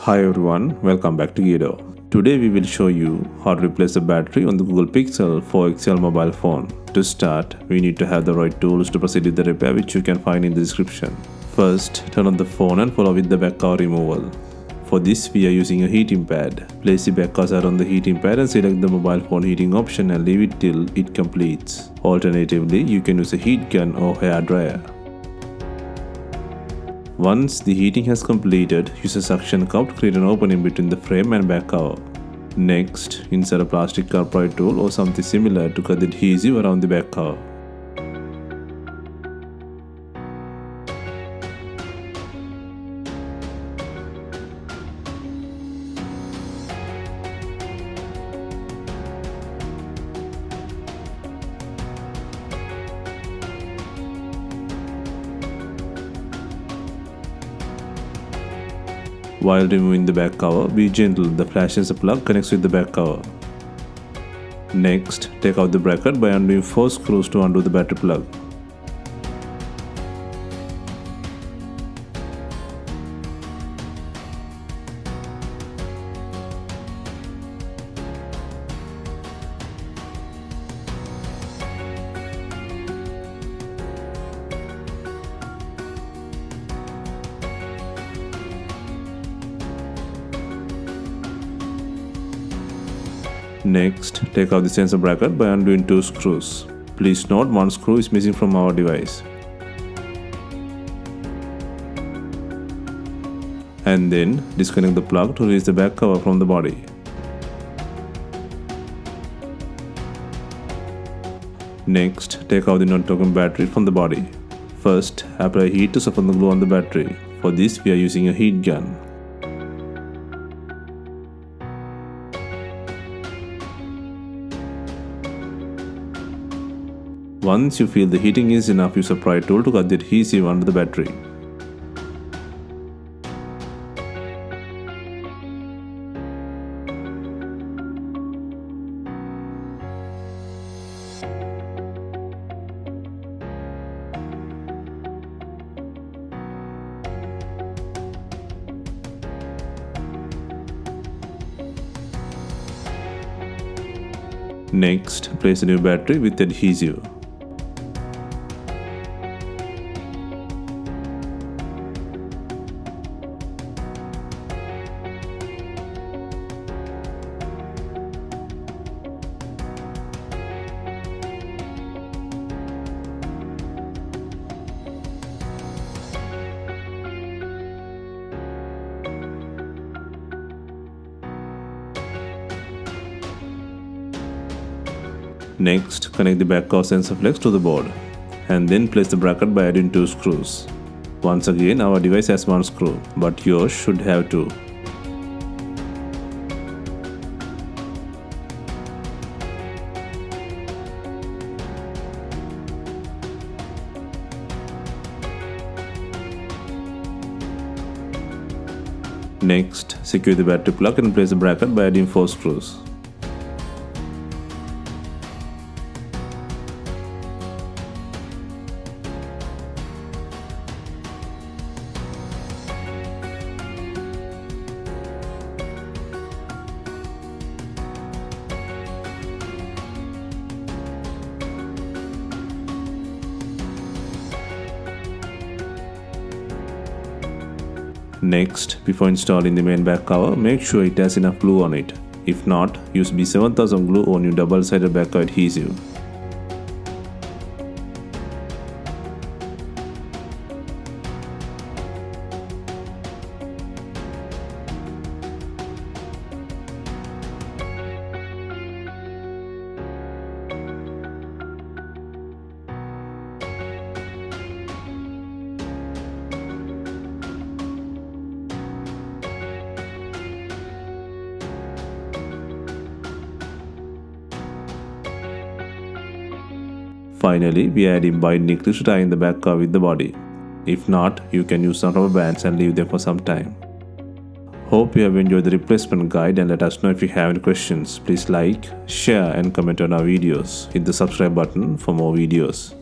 Hi everyone, welcome back to Guido. Today we will show you how to replace the battery on the Google Pixel 4 XL mobile phone. To start, we need to have the right tools to proceed with the repair, which you can find in the description. First, turn on the phone and follow with the back cover removal. For this, we are using a heating pad. Place the back cover on the heating pad and select the mobile phone heating option and leave it till it completes. Alternatively, you can use a heat gun or hair dryer. Once the heating has completed, use a suction cup to create an opening between the frame and back cover. Next, insert a plastic upright tool or something similar to cut the adhesive around the back cover. While removing the back cover, be gentle, the flash sensor plug connects with the back cover. Next, take out the bracket by undoing 4 screws to undo the battery plug. Next, take out the sensor bracket by undoing 2 screws. Please note one screw is missing from our device. And then disconnect the plug to release the back cover from the body. Next, take out the non-token battery from the body. First, apply heat to soften the glue on the battery. For this, we are using a heat gun. Once you feel the heating is enough, use a pry tool to cut the adhesive under the battery. Next, place a new battery with adhesive. Next, connect the back cover sensor flex to the board, and then place the bracket by adding 2 screws. Once again, our device has 1 screw, but yours should have 2. Next, secure the battery plug and place the bracket by adding 4 screws. Next, before installing the main back cover, make sure it has enough glue on it. If not, use B7000 glue on your double-sided back cover adhesive. Finally, we add in binding clips to tie in the back cover with the body. If not, you can use some rubber bands and leave them for some time. Hope you have enjoyed the replacement guide, and let us know if you have any questions. Please like, share and comment on our videos. Hit the subscribe button for more videos.